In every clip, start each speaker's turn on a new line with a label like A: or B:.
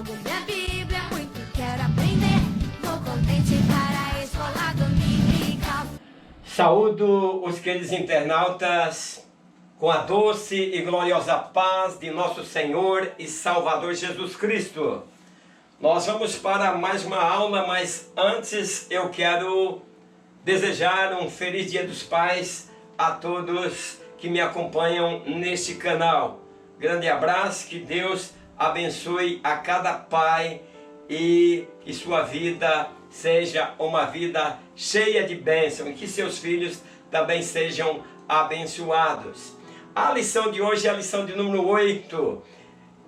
A: Jogo minha Bíblia, muito quero aprender. Vou contente para a escola dominical.
B: Saúdo os queridos internautas com a doce e gloriosa paz de nosso Senhor e Salvador Jesus Cristo. Nós vamos para mais uma aula, mas antes eu quero desejar um feliz Dia dos Pais a todos que me acompanham neste canal. Grande abraço, que Deus abençoe a cada pai e que sua vida seja uma vida cheia de bênção e que seus filhos também sejam abençoados. A lição de hoje é a lição de número 8.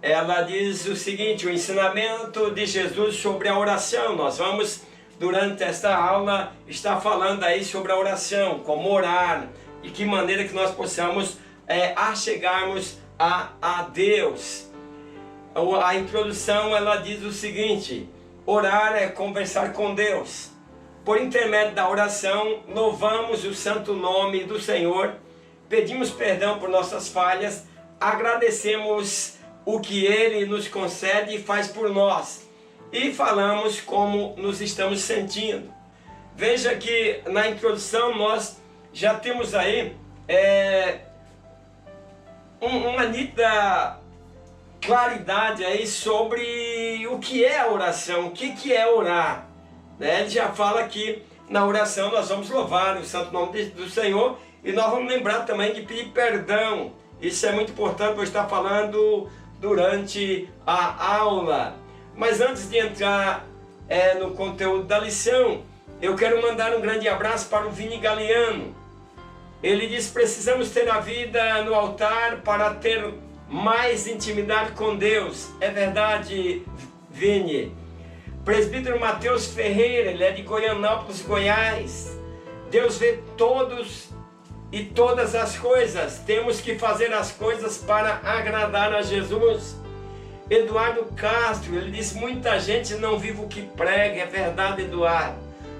B: Ela diz o seguinte: o ensinamento de Jesus sobre a oração. Nós vamos, durante esta aula, estar falando aí sobre a oração, como orar e que maneira que nós possamos achegarmos a Deus. A introdução, ela diz o seguinte: orar é conversar com Deus. Por intermédio da oração, louvamos o santo nome do Senhor, pedimos perdão por nossas falhas, agradecemos o que Ele nos concede e faz por nós, e falamos como nos estamos sentindo. Veja que na introdução nós já temos aí uma nítida claridade aí sobre o que é a oração, o que é orar. Ele já fala que na oração nós vamos louvar o santo nome do Senhor e nós vamos lembrar também de pedir perdão. Isso é muito importante, vou estar falando durante a aula. Mas antes de entrar no conteúdo da lição, eu quero mandar um grande abraço para o Vini Galeano. Ele diz: precisamos ter a vida no altar para ter mais intimidade com Deus. É verdade, Vini. Presbítero Mateus Ferreira, ele é de Goianápolis, Goiás. Deus vê todos e todas as coisas. Temos que fazer as coisas para agradar a Jesus. Eduardo Castro, ele diz: muita gente não vive o que prega. É verdade, Eduardo.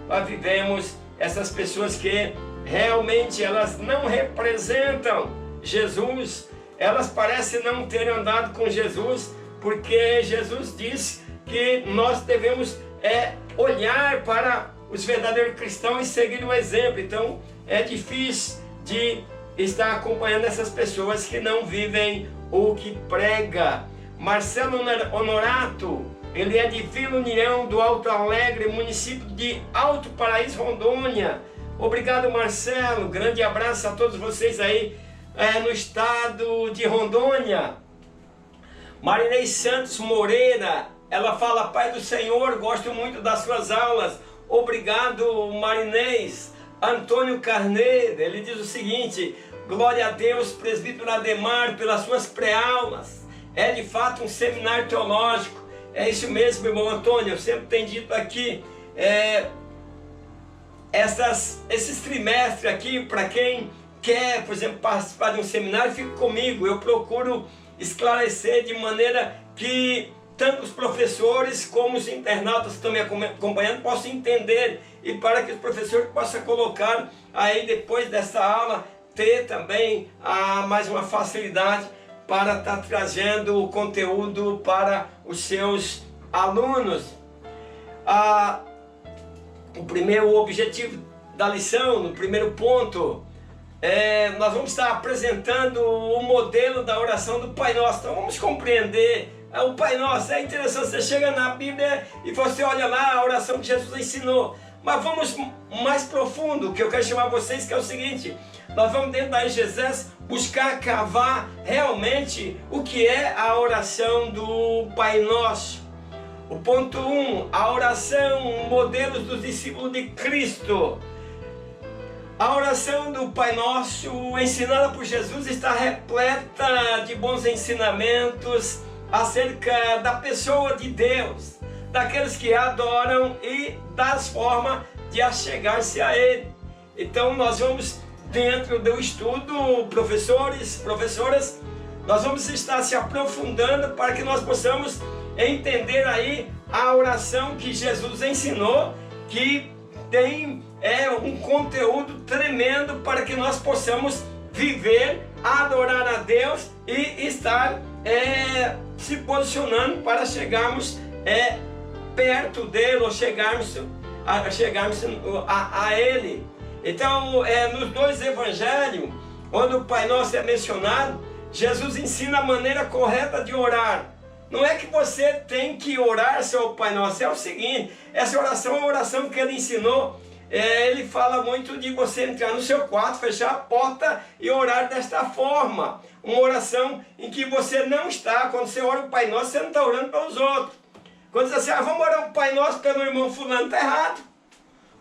B: Nós vivemos essas pessoas que realmente elas não representam Jesus. Elas parecem não ter andado com Jesus, porque Jesus diz que nós devemos olhar para os verdadeiros cristãos e seguir o exemplo. Então é difícil de estar acompanhando essas pessoas que não vivem o que prega. Marcelo Honorato, ele é de Vila União do Alto Alegre, município de Alto Paraíso, Rondônia. Obrigado, Marcelo. Grande abraço a todos vocês aí no estado de Rondônia. Marinês Santos Moreira, ela fala: Pai do Senhor, gosto muito das suas aulas. Obrigado, Marinês. Antônio Carneiro, ele diz o seguinte: glória a Deus, presbítero Ademar, pelas suas pré-aulas. É de fato um seminário teológico. É isso mesmo, meu irmão Antônio. Eu sempre tenho dito aqui, esses trimestres aqui, para quem quer, por exemplo, participar de um seminário, fique comigo. Eu procuro esclarecer de maneira que tanto os professores como os internautas que estão me acompanhando possam entender, e para que os professores possam colocar aí, depois dessa aula, ter também mais uma facilidade para estar trazendo o conteúdo para os seus alunos. O primeiro objetivo da lição, no primeiro ponto, nós vamos estar apresentando o modelo da oração do Pai Nosso. Então vamos compreender o Pai Nosso. É interessante, você chega na Bíblia e você olha lá a oração que Jesus ensinou. Mas vamos mais profundo, que eu quero chamar vocês, que é o seguinte: nós vamos dentro da exegese buscar cavar realmente o que é a oração do Pai Nosso. O ponto 1, a oração, modelos dos discípulos de Cristo. A oração do Pai Nosso, ensinada por Jesus, está repleta de bons ensinamentos acerca da pessoa de Deus, daqueles que adoram e das formas de achegar-se a Ele. Então nós vamos, dentro do estudo, professores, professoras, nós vamos estar se aprofundando para que nós possamos entender aí a oração que Jesus ensinou, que tem um conteúdo tremendo para que nós possamos viver, adorar a Deus e estar se posicionando para chegarmos perto dele, ou chegarmos a ele. Então, nos dois evangelhos, onde o Pai Nosso é mencionado, Jesus ensina a maneira correta de orar. Não é que você tem que orar seu Pai Nosso, é o seguinte, essa oração é uma oração que ele ensinou. Ele fala muito de você entrar no seu quarto, fechar a porta e orar desta forma. Uma oração em que você não está, quando você ora o Pai Nosso, você não está orando pelos outros. Quando você diz assim, vamos orar o Pai Nosso pelo irmão fulano, está errado.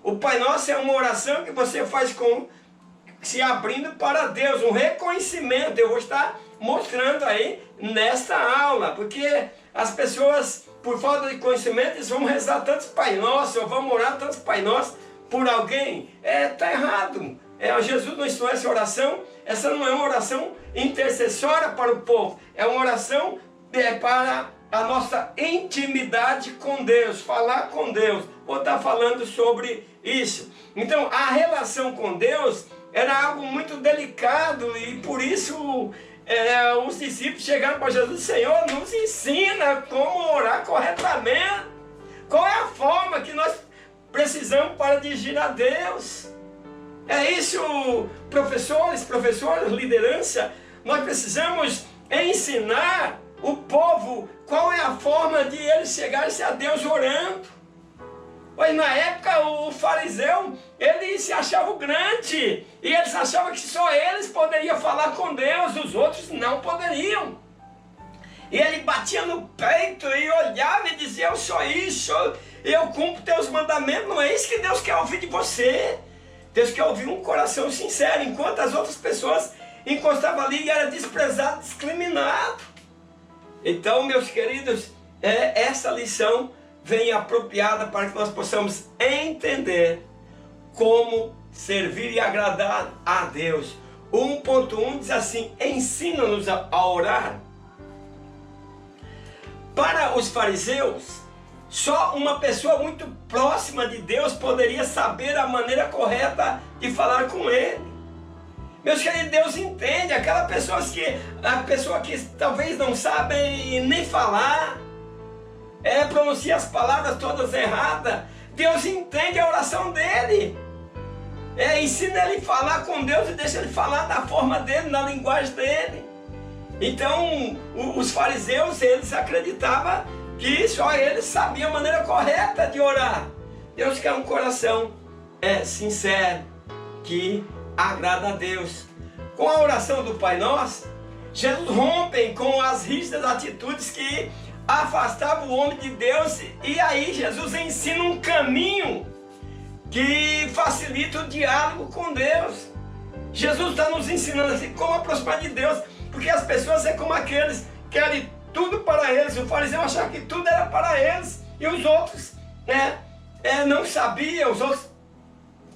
B: O Pai Nosso é uma oração que você faz se abrindo para Deus, um reconhecimento. Eu vou estar mostrando aí nesta aula, porque as pessoas, por falta de conhecimento, eles vão rezar tantos Pai Nosso, ou vão orar tantos Pai Nosso por alguém. Está errado. Jesus não ensinou essa oração. Essa não é uma oração intercessória para o povo, é uma oração para a nossa intimidade com Deus, falar com Deus. Vou estar falando sobre isso. Então, a relação com Deus era algo muito delicado, e por isso os discípulos chegaram para Jesus: Senhor, nos ensina como orar corretamente. Qual é a forma que nós precisamos para dirigir a Deus? É isso, professores, liderança. Nós precisamos ensinar o povo qual é a forma de eles chegarem a Deus orando. Pois na época o fariseu, ele se achava grande, e eles achavam que só eles poderiam falar com Deus, os outros não poderiam. E ele batia no peito e olhava e dizia: eu sou isso, eu cumpro teus mandamentos. Não é isso que Deus quer ouvir de você. Deus quer ouvir um coração sincero, enquanto as outras pessoas encostavam ali e era desprezado, discriminado. Então, meus queridos, essa lição vem apropriada para que nós possamos entender como servir e agradar a Deus. 1.1 diz assim: ensina-nos a orar. Para os fariseus, só uma pessoa muito próxima de Deus poderia saber a maneira correta de falar com Ele. Meus queridos, Deus entende a pessoa que talvez não sabe nem falar, pronuncia as palavras todas erradas. Deus entende a oração dele. Ensina ele a falar com Deus e deixa ele falar da forma dele, na linguagem dele. Então, os fariseus, eles acreditavam que só eles sabiam a maneira correta de orar. Deus quer um coração sincero, que agrada a Deus. Com a oração do Pai Nosso, Jesus rompe com as rígidas atitudes que afastavam o homem de Deus, e aí Jesus ensina um caminho que facilita o diálogo com Deus. Jesus está nos ensinando assim como aproximar de Deus, porque as pessoas é como aqueles que querem tudo para eles. O fariseu achava que tudo era para eles, e os outros não sabiam, os outros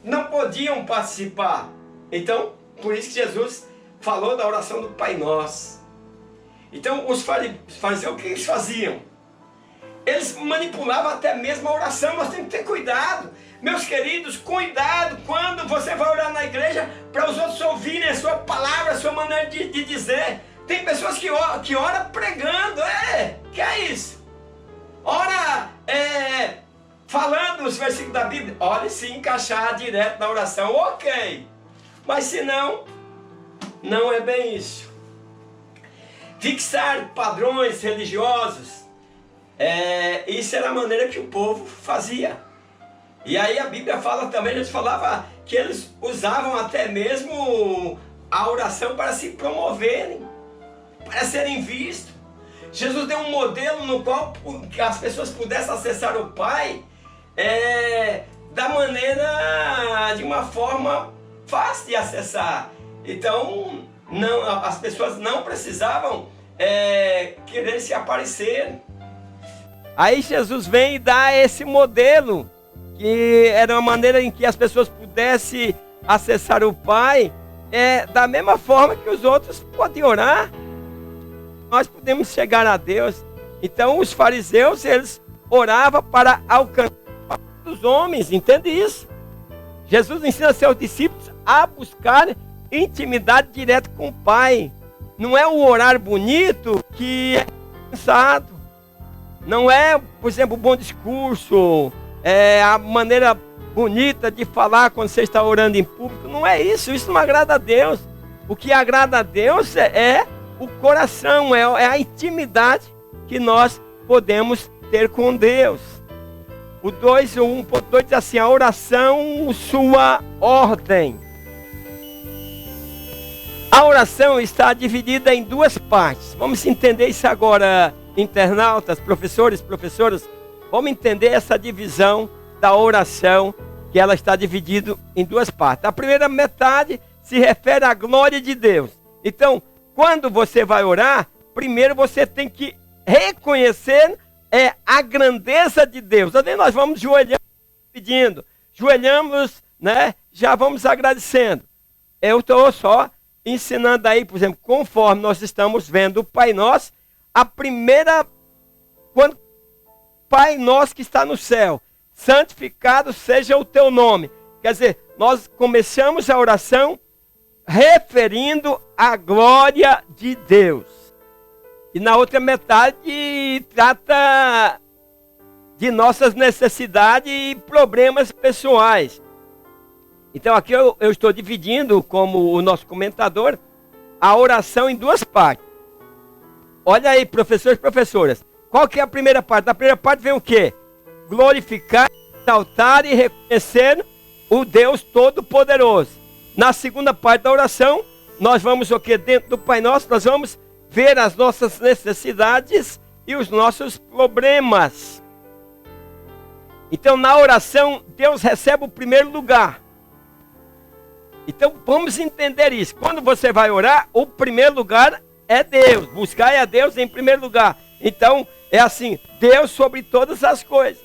B: não podiam participar. Então, por isso que Jesus falou da oração do Pai Nosso. Então, os fariseus, o que eles faziam? Eles manipulavam até mesmo a oração. Nós temos que ter cuidado. Meus queridos, cuidado quando você vai orar na igreja para os outros ouvirem a sua palavra, a sua maneira de dizer. Tem pessoas que oram pregando. Que é isso? Ora falando os versículos da Bíblia. Olha, se encaixar direto na oração, ok. Mas se não, não é bem isso. Fixar padrões religiosos, isso era a maneira que o povo fazia. E aí a Bíblia fala também, eles falavam que eles usavam até mesmo a oração para se promoverem, para serem vistos. Jesus deu um modelo no qual as pessoas pudessem acessar o Pai de uma forma fácil de acessar. Então, as pessoas não precisavam querer se aparecer. Aí Jesus vem e dá esse modelo, que era uma maneira em que as pessoas pudessem acessar o Pai da mesma forma que os outros podem orar. Nós podemos chegar a Deus. Então os fariseus, eles oravam para alcançar os homens, entende isso? Jesus ensina seus discípulos a buscar intimidade direta com o Pai. Não é o orar bonito que é alcançado. Não é, por exemplo, o bom discurso, a maneira bonita de falar quando você está orando em público. Não é isso, isso não agrada a Deus. O que agrada a Deus é o coração, é a intimidade que nós podemos ter com Deus. O 1.2 diz assim: a oração, sua ordem. A oração está dividida em duas partes. Vamos entender isso agora, internautas, professores, professoras. Vamos entender essa divisão da oração, que ela está dividida em duas partes. A primeira metade se refere à glória de Deus. Então, quando você vai orar, primeiro você tem que reconhecer a grandeza de Deus. Ali nós vamos joelhando, pedindo. Joelhamos, né? Já vamos agradecendo. Eu estou só ensinando aí, por exemplo, conforme nós estamos vendo o Pai Nosso, a primeira, quando Pai Nosso que está no céu, santificado seja o teu nome. Quer dizer, nós começamos a oração referindo à glória de Deus. E na outra metade trata de nossas necessidades e problemas pessoais. Então aqui eu estou dividindo, como o nosso comentador, a oração em duas partes. Olha aí, professores e professoras. Qual que é a primeira parte? Na primeira parte vem o quê? Glorificar, exaltar e reconhecer o Deus Todo-Poderoso. Na segunda parte da oração, nós vamos o quê? Dentro do Pai Nosso, nós vamos ver as nossas necessidades e os nossos problemas. Então na oração, Deus recebe o primeiro lugar. Então vamos entender isso. Quando você vai orar, o primeiro lugar é Deus. Buscar a Deus em primeiro lugar. Então é assim, Deus sobre todas as coisas.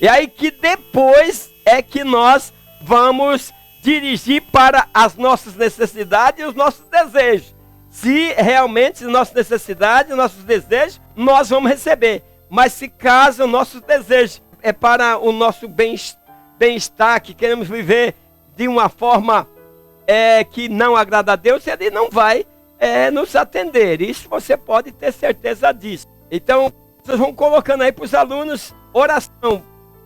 B: E aí que depois é que nós vamos dirigir para as nossas necessidades e os nossos desejos. Se realmente as nossas necessidades, os nossos desejos, nós vamos receber. Mas se caso o nosso desejo é para o nosso bem-estar, que queremos viver de uma forma que não agrada a Deus, ele não vai nos atender. Isso você pode ter certeza disso. Então, vocês vão colocando aí para os alunos oração.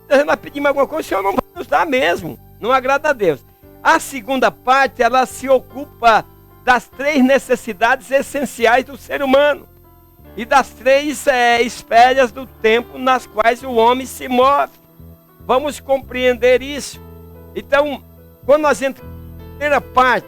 B: Se nós pedimos alguma coisa, o Senhor não vai nos dar mesmo. Não agrada a Deus. A segunda parte, ela se ocupa das três necessidades essenciais do ser humano. E das três esferas do tempo nas quais o homem se move. Vamos compreender isso. Então, quando nós entramos na primeira parte,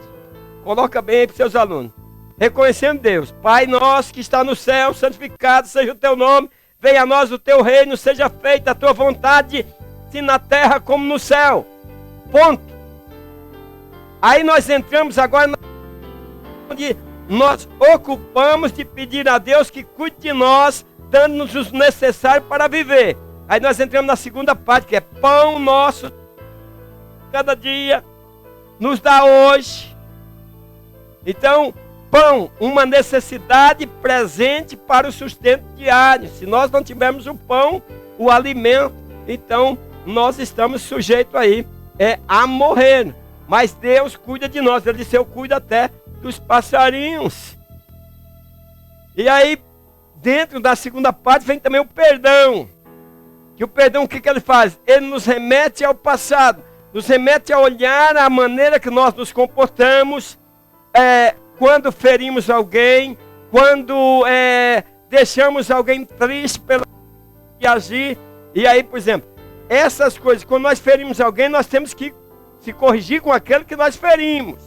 B: coloca bem aí para os seus alunos. Reconhecendo Deus. Pai nosso que está no céu, santificado seja o teu nome. Venha a nós o teu reino, seja feita a tua vontade, assim na terra como no céu. Ponto. Aí nós entramos agora onde nós ocupamos de pedir a Deus que cuide de nós, dando-nos o necessário para viver. Aí nós entramos na segunda parte, que é pão nosso cada dia, nos dá hoje. Então, pão, uma necessidade presente para o sustento diário. Se nós não tivermos o pão, o alimento, então nós estamos sujeitos aí a morrer. Mas Deus cuida de nós. Ele disse, eu cuido até dos passarinhos. E aí, dentro da segunda parte, vem também o perdão. Que o perdão, o que ele faz? Ele nos remete ao passado. Nos remete a olhar a maneira que nós nos comportamos, quando ferimos alguém, quando deixamos alguém triste pelo que agir. E aí, por exemplo, essas coisas, quando nós ferimos alguém, nós temos que se corrigir com aquele que nós ferimos.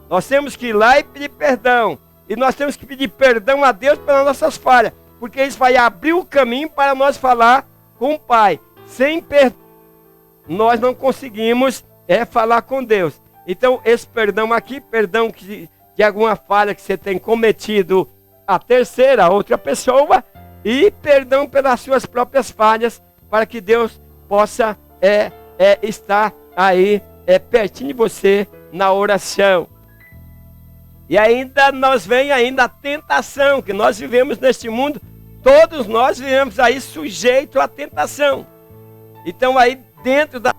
B: Nós temos que ir lá e pedir perdão. E nós temos que pedir perdão a Deus pelas nossas falhas. Porque isso vai abrir o caminho para nós falar com o Pai. Sem perdão, nós não conseguimos falar com Deus. Então, esse perdão aqui, perdão de alguma falha que você tem cometido a terceira, a outra pessoa, e perdão pelas suas próprias falhas, para que Deus possa estar aí pertinho de você na oração. E ainda nós vem ainda a tentação, que nós vivemos neste mundo, todos nós vivemos aí sujeitos à tentação. Então aí dentro da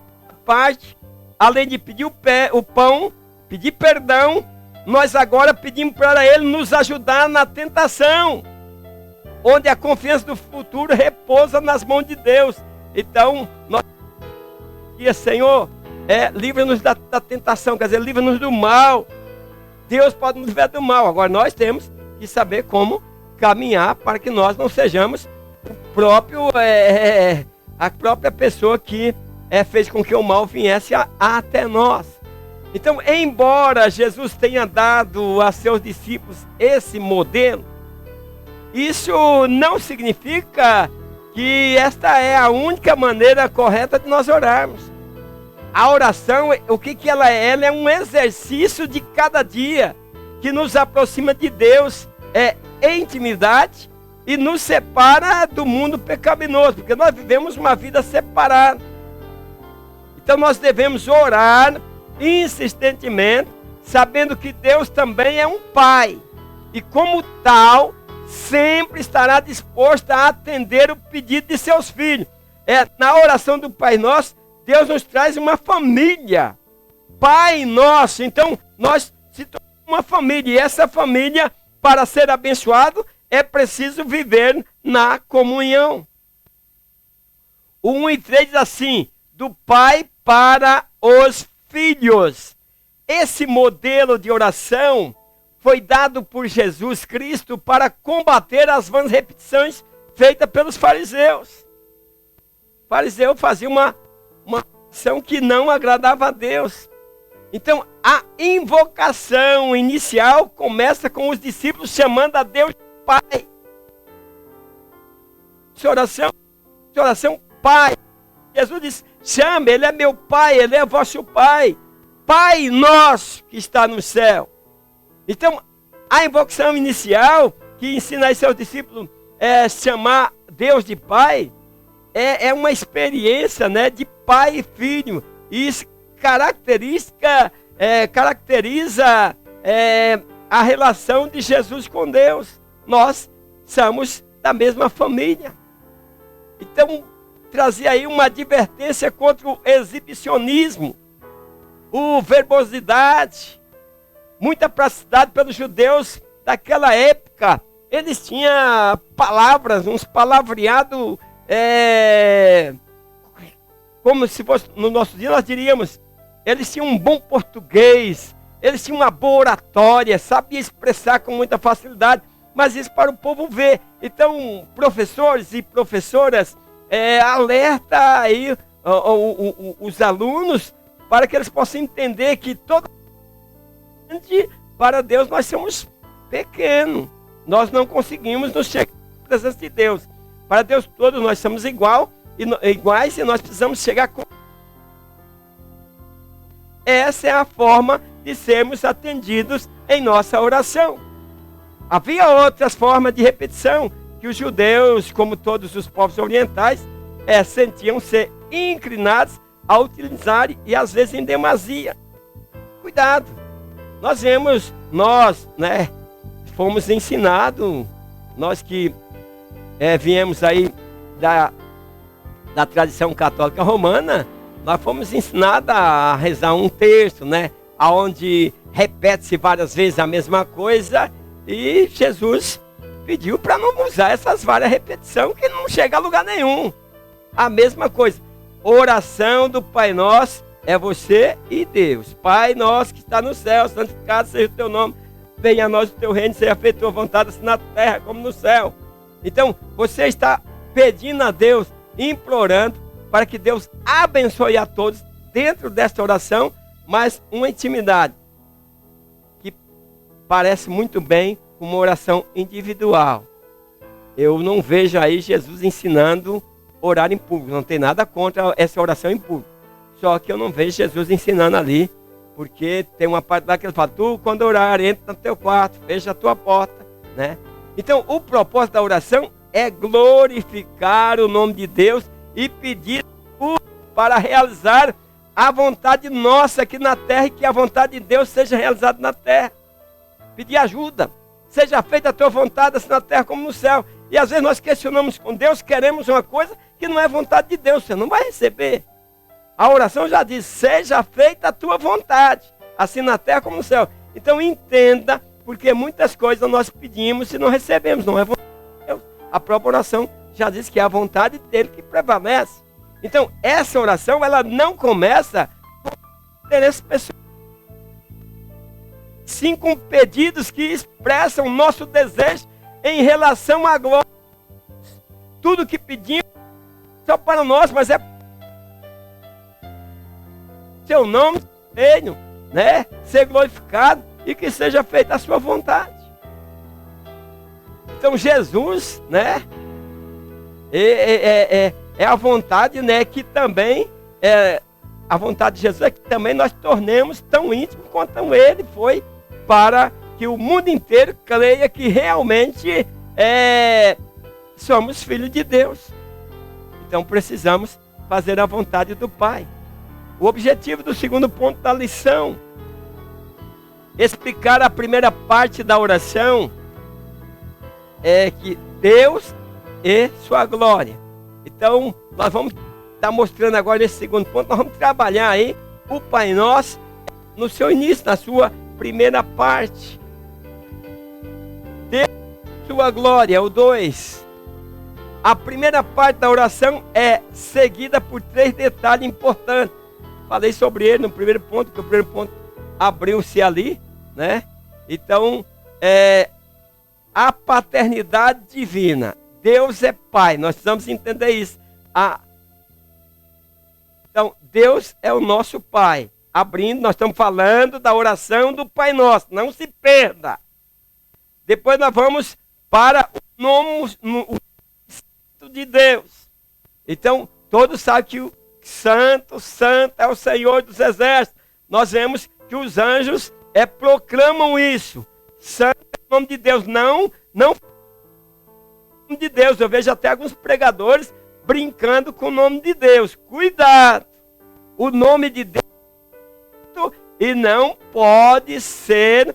B: parte, além de pedir o pão, pedir perdão, nós agora pedimos para Ele nos ajudar na tentação.
C: onde a confiança do futuro repousa nas mãos de Deus. Então, nós dizemos, Senhor, livra-nos da tentação, quer dizer, livra-nos do mal. Deus pode nos livrar do mal. Agora nós temos que saber como caminhar para que nós não sejamos a própria pessoa que fez com que o mal viesse até nós. Então, embora Jesus tenha dado a seus discípulos esse modelo, isso não significa que esta é a única maneira correta de nós orarmos. A oração, o que ela é? Ela é um exercício de cada dia que nos aproxima de Deus, em intimidade, e nos separa do mundo pecaminoso, porque nós vivemos uma vida separada. Então nós devemos orar insistentemente, sabendo que Deus também é um Pai, e como tal, sempre estará disposto a atender o pedido de seus filhos. Na oração do Pai Nosso, Deus nos traz uma família, Pai Nosso. Então nós se tornamos uma família, e essa família, para ser abençoado, é preciso viver na comunhão. O 1:3 diz assim: do Pai para os filhos. Esse modelo de oração foi dado por Jesus Cristo para combater as vãs repetições feitas pelos fariseus. O fariseu fazia uma ação que não agradava a Deus. Então, a invocação inicial começa com os discípulos chamando a Deus de Pai. Essa oração, Pai. Jesus diz: chame, Ele é meu Pai, Ele é vosso Pai. Pai nosso que está no céu. Então, a invocação inicial, que ensina a seus discípulos chamar Deus de Pai, é uma experiência, né, de pai e filho. E isso caracteriza a relação de Jesus com Deus. Nós somos da mesma família. Então, trazia aí uma advertência contra o exibicionismo, o verbosidade, muita praticidade pelos judeus daquela época. Eles tinham palavras, uns palavreados, como se fosse, no nosso dia nós diríamos, eles tinham um bom português, eles tinham uma boa oratória, sabiam expressar com muita facilidade, mas isso para o povo ver. Então, professores e professoras, alerta aí os alunos para que eles possam entender que para Deus nós somos pequenos. Nós não conseguimos nos chegar à presença de Deus. Para Deus todos nós somos iguais e nós precisamos chegar com... Essa é a forma de sermos atendidos em nossa oração. Havia outras formas de repetição que os judeus, como todos os povos orientais, sentiam ser inclinados a utilizar, e às vezes em demasia. Cuidado. Nós fomos ensinados, nós que viemos aí da tradição católica romana, nós fomos ensinados a rezar um terço, né? Onde repete-se várias vezes a mesma coisa, e Jesus pediu para não usar essas várias repetições que não chega a lugar nenhum. A mesma coisa. Oração do Pai Nosso é você e Deus. Pai nosso que está no céu, santificado seja o teu nome. Venha a nós o teu reino, seja feita a tua vontade, assim na terra como no céu. Então, você está pedindo a Deus, implorando para que Deus abençoe a todos dentro desta oração, mas uma intimidade que parece muito bem com uma oração individual. Eu não vejo aí Jesus ensinando orar em público. Não tem nada contra essa oração em público. Só que eu não vejo Jesus ensinando ali, porque tem uma parte lá que ele fala: tu, quando orar, entra no teu quarto, fecha a tua porta, né? Então, o propósito da oração é glorificar o nome de Deus e pedir para realizar a vontade nossa aqui na terra, e que a vontade de Deus seja realizada na terra. Pedir ajuda. Seja feita a tua vontade, assim na terra como no céu. E às vezes nós questionamos com Deus, queremos uma coisa que não é vontade de Deus, você não vai receber. A oração já diz: seja feita a tua vontade, assim na terra como no céu. Então entenda, porque muitas coisas nós pedimos e não recebemos, não é vontade de Deus. A própria oração já diz que é a vontade dele que prevalece. Então, essa oração, ela não começa com interesse pessoal, sim com pedidos que expressam nosso desejo em relação à glória. Tudo que pedimos só para nós, mas é seu nome, reino, né? Ser glorificado e que seja feita a sua vontade. Então Jesus, né? É a vontade, né? Que também a vontade de Jesus é que também nós tornemos tão íntimo quanto ele foi, para que o mundo inteiro creia que realmente somos filhos de Deus. Então precisamos fazer a vontade do Pai. O objetivo do segundo ponto da lição, explicar a primeira parte da oração, é que Deus e sua glória. Então nós vamos estar mostrando agora esse segundo ponto. Nós vamos trabalhar aí o Pai Nosso no seu início, na sua primeira parte. Deus e sua glória, o 2. A primeira parte da oração é seguida por 3 detalhes importantes. Falei sobre ele no primeiro ponto, que o primeiro ponto abriu-se ali, né? Então, a paternidade divina. Deus é Pai, nós precisamos entender isso. Então, Deus é o nosso Pai. Abrindo, nós estamos falando da oração do Pai Nosso, não se perda. Depois nós vamos para o nome de Deus. Então, todos sabem que o Santo, Santo é o Senhor dos Exércitos. Nós vemos que os anjos proclamam isso. Santo é o nome de Deus, não de Deus. Eu vejo até alguns pregadores brincando com o nome de Deus. Cuidado! O nome de Deus e não pode ser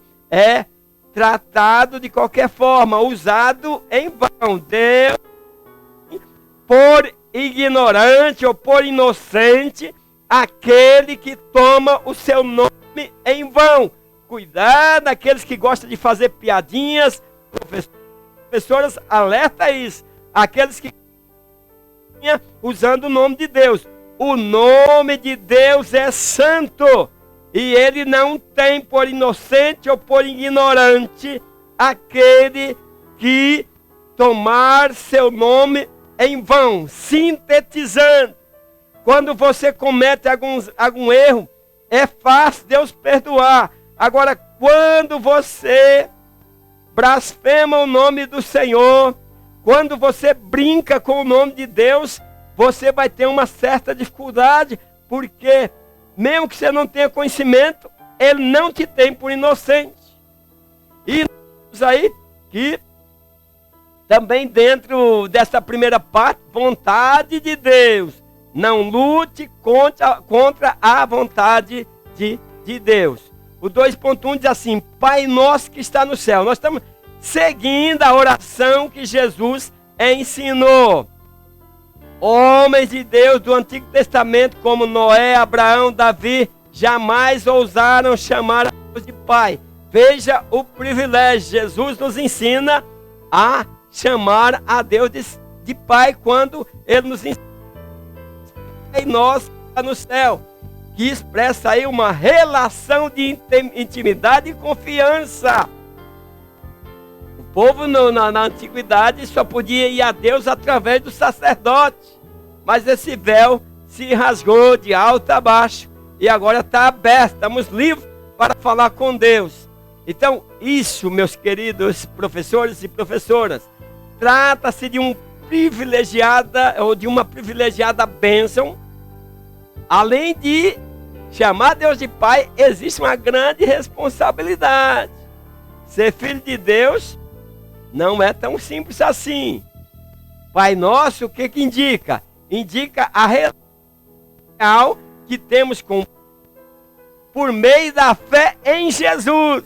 C: tratado de qualquer forma, usado em vão. Deus, por ignorante ou por inocente, aquele que toma o seu nome em vão. Cuidado, aqueles que gostam de fazer piadinhas, professoras, alerta isso. Aqueles que usando o nome de Deus. O nome de Deus é santo. E ele não tem por inocente ou por ignorante aquele que tomar seu nome em vão. Sintetizando, quando você comete algum erro, é fácil Deus perdoar. Agora, quando você blasfema o nome do Senhor, quando você brinca com o nome de Deus, você vai ter uma certa dificuldade, porque mesmo que você não tenha conhecimento, ele não te tem por inocente. E nós aí que também dentro dessa primeira parte, vontade de Deus. Não lute contra a vontade de Deus. O 2.1 diz assim: Pai nosso que está no céu. Nós estamos seguindo a oração que Jesus ensinou. Homens de Deus do Antigo Testamento, como Noé, Abraão, Davi, jamais ousaram chamar a Deus de Pai. Veja o privilégio. Jesus nos ensina a chamar a Deus de Pai quando Ele nos ensina. Pai nosso que está no céu, que expressa aí uma relação de intimidade e confiança. O povo na antiguidade só podia ir a Deus através do sacerdote. Mas esse véu se rasgou de alto a baixo. E agora está aberto, estamos livres para falar com Deus. Então isso, meus queridos professores e professoras, trata-se de uma privilegiada bênção. Além de chamar Deus de Pai, existe uma grande responsabilidade. Ser filho de Deus não é tão simples assim. Pai Nosso, o que indica? Indica a relação que temos por meio da fé em Jesus.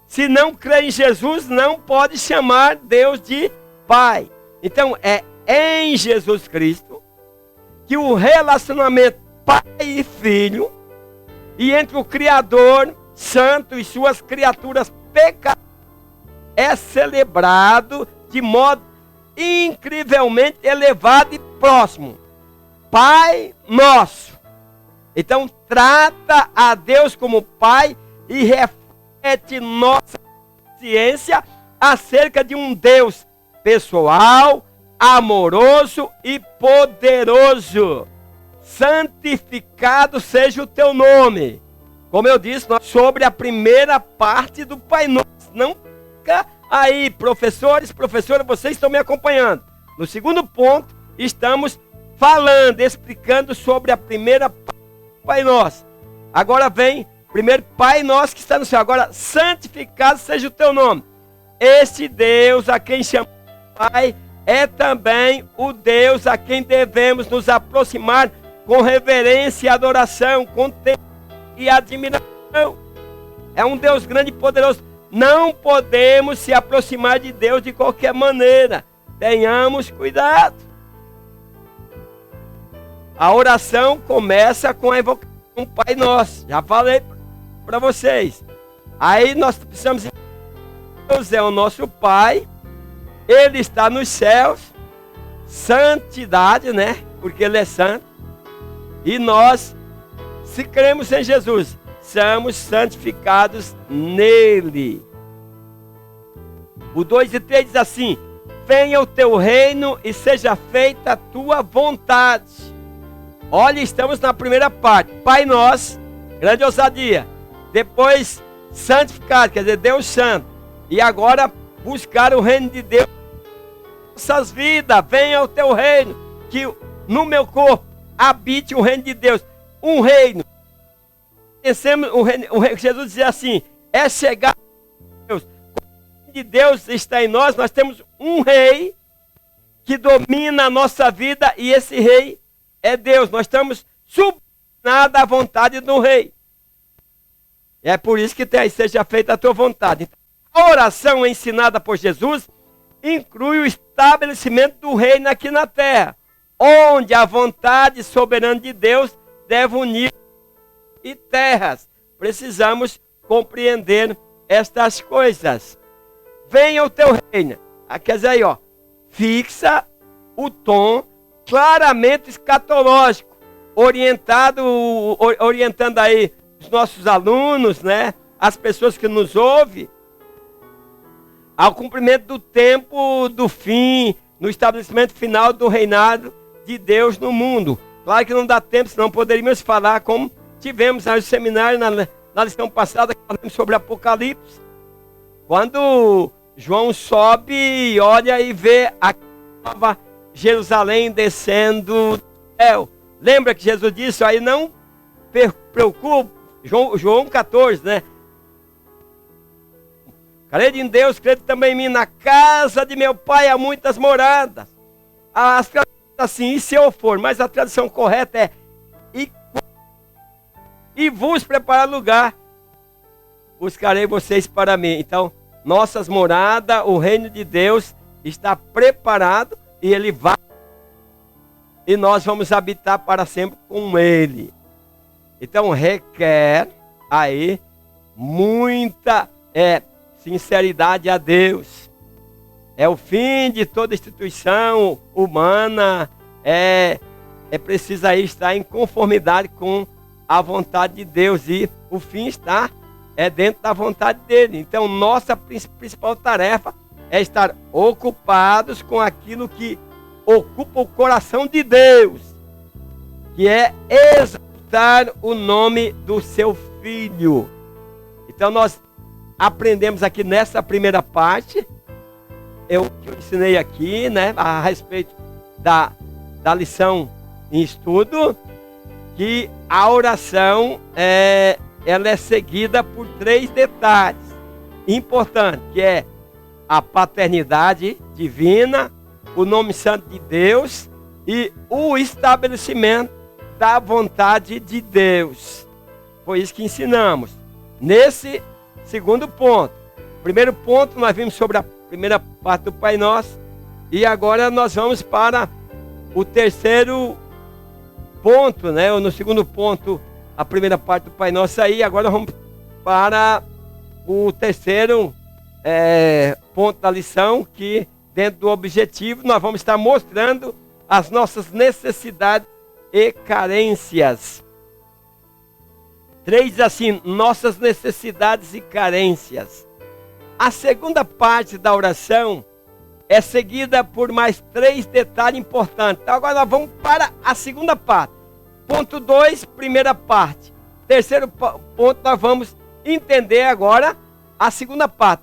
C: Se não crê em Jesus, não pode chamar Deus de Pai. Então é em Jesus Cristo que o relacionamento Pai e Filho, e entre o Criador Santo e suas criaturas pecadoras, é celebrado de modo incrivelmente elevado e próximo. Pai Nosso. Então trata a Deus como Pai e reflete nossa ciência acerca de um Deus pessoal, amoroso e poderoso. Santificado seja o teu nome. Como eu disse, sobre a primeira parte do Pai Nosso. Não fica aí, professores, professoras, vocês estão me acompanhando. No segundo ponto, estamos falando, explicando sobre a primeira parte do Pai Nosso. Agora vem, primeiro Pai Nosso que está no céu. Agora, santificado seja o teu nome. Este Deus a quem chamamos Pai é também o Deus a quem devemos nos aproximar com reverência e adoração, com temor e admiração. É um Deus grande e poderoso. Não podemos se aproximar de Deus de qualquer maneira. Tenhamos cuidado. A oração começa com a invocação Pai Nosso. Já falei para vocês. Aí nós precisamos entender que Deus é o nosso Pai. Ele está nos céus. Santidade, né? Porque Ele é santo. E nós, se cremos em Jesus, somos santificados nele. O 2 e 3 diz assim: venha o teu reino e seja feita a tua vontade. Olha, estamos na primeira parte. Pai Nosso, grande ousadia. Depois, santificado, quer dizer, Deus santo. E agora, buscar o reino de Deus em nossas vidas. Venha o teu reino, que no meu corpo habite o reino de Deus. Um reino. Jesus dizia assim: é chegar a Deus. Quando o reino de Deus está em nós, nós temos um rei que domina a nossa vida, e esse rei é Deus. Nós estamos subordinados à vontade do rei. É por isso que seja feita a tua vontade. Então, a oração ensinada por Jesus inclui o estabelecimento do reino aqui na terra, onde a vontade soberana de Deus deve unir e terras. Precisamos compreender estas coisas. Venha o teu reino. Quer dizer aí, fixa o tom claramente escatológico, orientando aí os nossos alunos, né? As pessoas que nos ouvem, ao cumprimento do tempo do fim, no estabelecimento final do reinado de Deus no mundo. Claro que não dá tempo, senão poderíamos falar como tivemos no seminário, na lição passada, que falamos sobre Apocalipse. Quando João sobe e olha e vê a nova Jerusalém descendo do céu. Lembra que Jesus disse aí: não preocupe, João 14, né? Crede em Deus, crede também em mim. Na casa de meu pai há muitas moradas. As traduções assim, e se eu for, mas a tradução correta é: e vos preparar lugar, buscarei vocês para mim. Então, nossas moradas, o reino de Deus está preparado, e Ele vai, e nós vamos habitar para sempre com Ele. Então requer aí muita sinceridade a Deus. É o fim de toda instituição humana. É preciso aí estar em conformidade com a vontade de Deus, e o fim está dentro da vontade dele. Então nossa principal tarefa é estar ocupados com aquilo que ocupa o coração de Deus, que é exaltar o nome do seu Filho. Então nós aprendemos aqui nessa primeira parte, que eu ensinei aqui, né, a respeito da lição em estudo, que a oração ela é seguida por 3 detalhes importantes, que é a paternidade divina, o nome santo de Deus e o estabelecimento da vontade de Deus. Foi isso que ensinamos nesse segundo ponto. Primeiro ponto, nós vimos sobre a primeira parte do Pai Nosso, e agora nós vamos para o terceiro ponto, né? No segundo ponto, a primeira parte do Pai Nosso aí, agora vamos para o terceiro ponto da lição, que dentro do objetivo, nós vamos estar mostrando as nossas necessidades e carências. 3 diz assim, nossas necessidades e carências. A segunda parte da oração é seguida por mais 3 detalhes importantes. Então agora nós vamos para a segunda parte. Ponto 2, primeira parte. Terceiro ponto, nós vamos entender agora a segunda parte.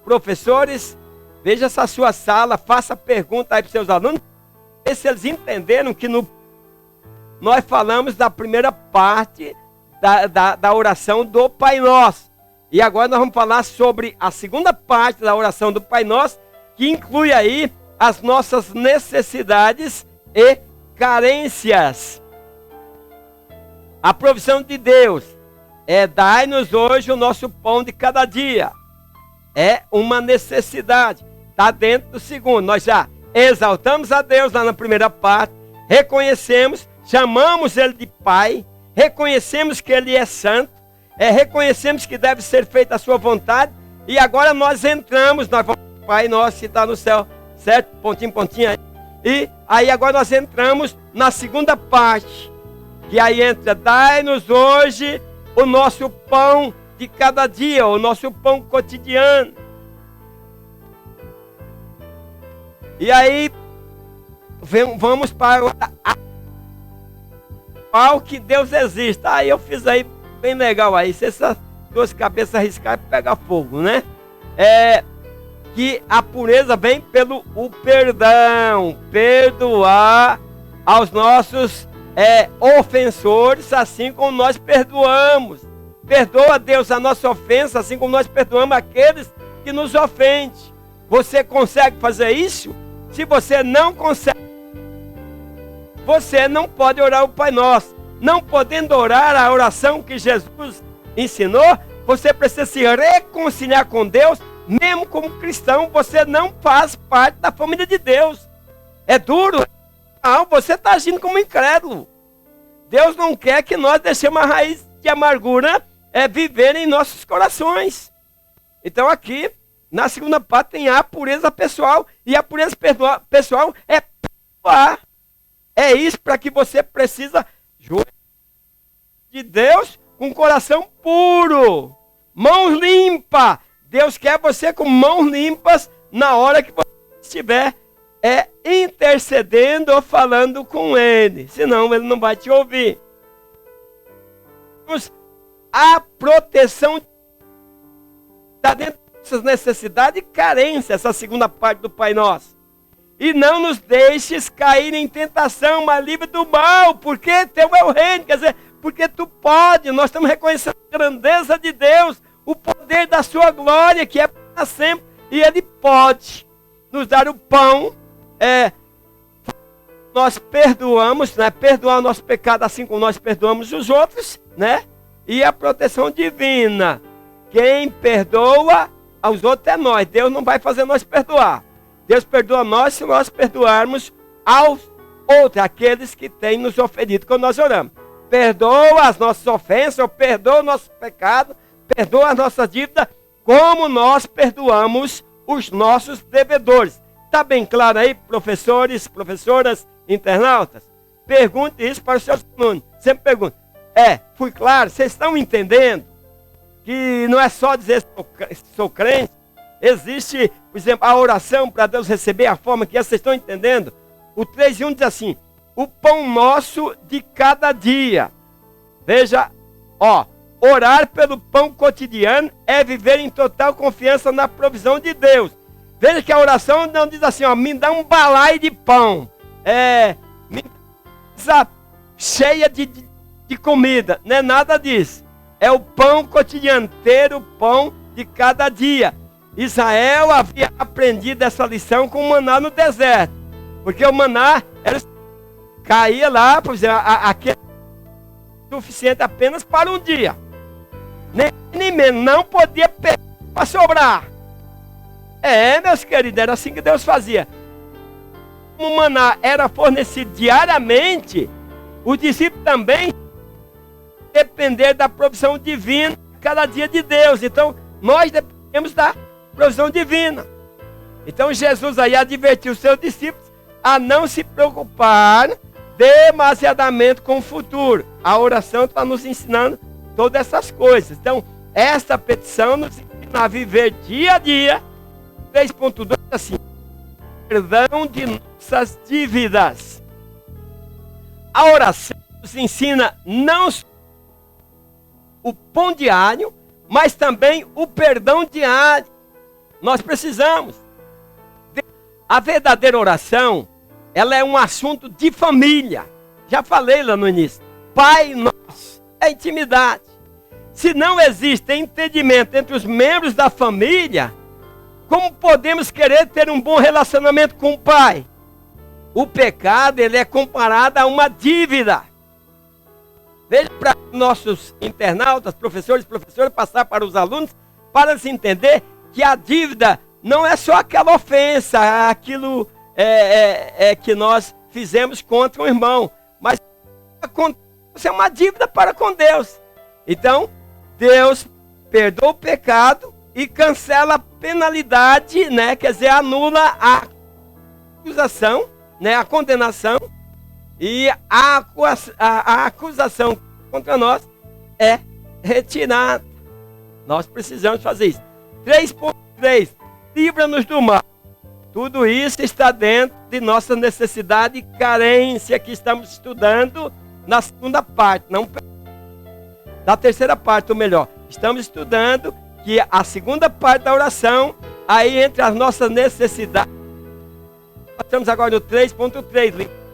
C: Professores, veja essa sua sala, faça pergunta aí para os seus alunos. Vê se eles entenderam que nós falamos da primeira parte da oração do Pai Nosso. E agora nós vamos falar sobre a segunda parte da oração do Pai Nosso, que inclui aí as nossas necessidades e carências. A provisão de Deus é dai-nos hoje o nosso pão de cada dia. É uma necessidade. Está dentro do segundo. Nós já exaltamos a Deus lá na primeira parte. Reconhecemos, chamamos Ele de Pai. Reconhecemos que Ele é santo. Reconhecemos que deve ser feita a sua vontade. E agora nós entramos, nós vamos, Pai nosso que está no céu, certo? Pontinho, pontinho aí. E aí agora nós entramos na segunda parte. Que aí entra, dai-nos hoje o nosso pão de cada dia, o nosso pão cotidiano. E aí, vamos para o que Deus existe. Aí eu fiz aí, bem legal aí, se essas duas cabeças arriscarem, pega fogo, né? Que a pureza vem pelo o perdão, perdoar aos nossos ofensores, assim como nós perdoamos. Perdoa, Deus, a nossa ofensa, assim como nós perdoamos aqueles que nos ofendem. Você consegue fazer isso? Se você não consegue, você não pode orar o Pai Nosso. Não podendo orar a oração que Jesus ensinou, você precisa se reconciliar com Deus. Mesmo como cristão, você não faz parte da família de Deus. É duro? Não, você está agindo como incrédulo. Deus não quer que nós deixemos a raiz de amargura viver em nossos corações. Então aqui, na segunda parte, tem a pureza pessoal. E a pureza pessoal é perdoar. É isso para que você precisa de Deus com coração puro. Mãos limpas. Deus quer você com mãos limpas na hora que você estiver intercedendo ou falando com Ele. Senão Ele não vai te ouvir. A proteção está dentro dessas necessidades e carências, essa segunda parte do Pai Nosso. E não nos deixes cair em tentação, mas livre do mal, porque teu é o reino, quer dizer, porque tu pode. Nós estamos reconhecendo a grandeza de Deus, o poder da sua glória, que é para sempre, e Ele pode nos dar o pão. Nós perdoamos, né? Perdoar o nosso pecado assim como nós perdoamos os outros, né? E a proteção divina. Quem perdoa aos outros é nós. Deus não vai fazer nós perdoar. Deus perdoa nós se nós perdoarmos aos outros, aqueles que têm nos ofendido quando nós oramos. Perdoa as nossas ofensas, perdoa o nosso pecado, perdoa as nossas dívidas, como nós perdoamos os nossos devedores. Está bem claro aí, professores, professoras, internautas? Pergunte isso para os seus alunos. Sempre pergunte. Fui claro? Vocês estão entendendo? Que não é só dizer sou crente. Existe, por exemplo, a oração para Deus receber a forma que vocês estão entendendo. O 3:1 diz assim, o pão nosso de cada dia. Veja, orar pelo pão cotidiano é viver em total confiança na provisão de Deus. Veja que a oração não diz assim, me dá um balaio de pão. Me dá cheia de comida. Não é nada disso. É o pão cotidiano, ter o pão de cada dia. Israel havia aprendido essa lição com o maná no deserto. Porque o maná caía lá, por exemplo, aquele suficiente apenas para um dia. Nem menos, não podia pegar para sobrar. Meus queridos, era assim que Deus fazia. Como o maná era fornecido diariamente, os discípulos também depender da provisão divina cada dia de Deus. Então, nós dependemos da provisão divina. Então Jesus aí advertiu os seus discípulos a não se preocupar demasiadamente com o futuro. A oração está nos ensinando todas essas coisas. Então, esta petição nos ensina a viver dia a dia. 3.2 assim: perdão de nossas dívidas. A oração nos ensina não só o pão diário, mas também o perdão diário. Nós precisamos. A verdadeira oração, ela é um assunto de família. Já falei lá no início. Pai nosso, é intimidade. Se não existe entendimento entre os membros da família, como podemos querer ter um bom relacionamento com o Pai? O pecado, ele é comparado a uma dívida. Veja para nossos internautas, professores, passar para os alunos, para se entender que a dívida não é só aquela ofensa, aquilo que nós fizemos contra um irmão, mas é uma dívida para com Deus. Então, Deus perdoa o pecado e cancela a penalidade, né? Quer dizer, anula a acusação, né? A condenação, e a acusação contra nós é retirada. Nós precisamos fazer isso. 3.3, livra-nos do mal. Tudo isso está dentro de nossa necessidade e carência que estamos estudando na segunda parte, não da terceira parte, ou melhor, estamos estudando que a segunda parte da oração, aí entre as nossas necessidades, nós estamos agora no 3.3, livra-nos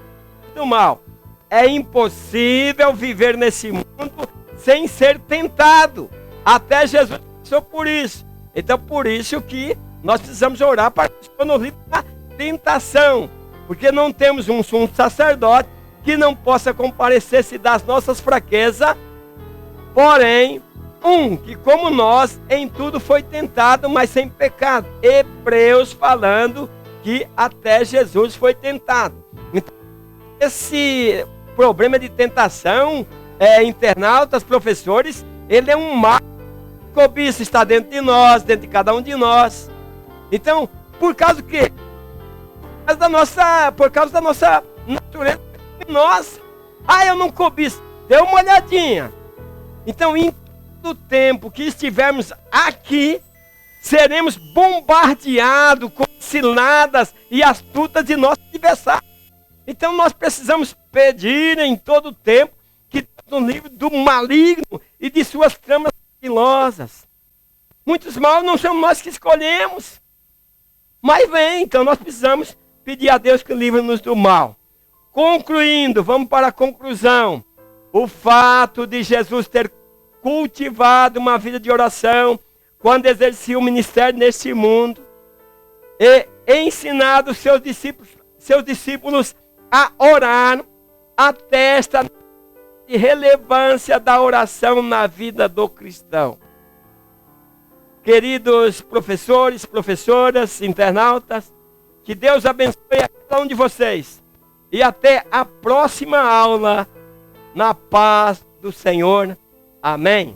C: do mal. É impossível viver nesse mundo sem ser tentado. Até Jesus passou por isso. Então, por isso que nós precisamos orar para que o Senhor nos livre da tentação. Porque não temos um sumo sacerdote que não possa comparecer-se das nossas fraquezas. Porém, que como nós, em tudo foi tentado, mas sem pecado. Hebreus falando que até Jesus foi tentado. Então, esse problema de tentação, internautas, professores, ele é um mal. Cobiça está dentro de nós, dentro de cada um de nós. Então, por causa do quê? Por causa da nossa natureza nossa. Eu não cobiço. Dê uma olhadinha. Então, em todo tempo que estivermos aqui, seremos bombardeados com ciladas e astutas de nossos adversários. Então, nós precisamos pedir em todo tempo que nos livre do maligno e de suas tramas filosas. Muitos mal não somos nós que escolhemos, mas vem, então nós precisamos pedir a Deus que livre-nos do mal. Concluindo, vamos para a conclusão. O fato de Jesus ter cultivado uma vida de oração quando exercia o ministério neste mundo e ensinado seus discípulos a orar, atesta de relevância da oração na vida do cristão. Queridos professores, professoras, internautas, que Deus abençoe a cada um de vocês. E até a próxima aula, na paz do Senhor. Amém.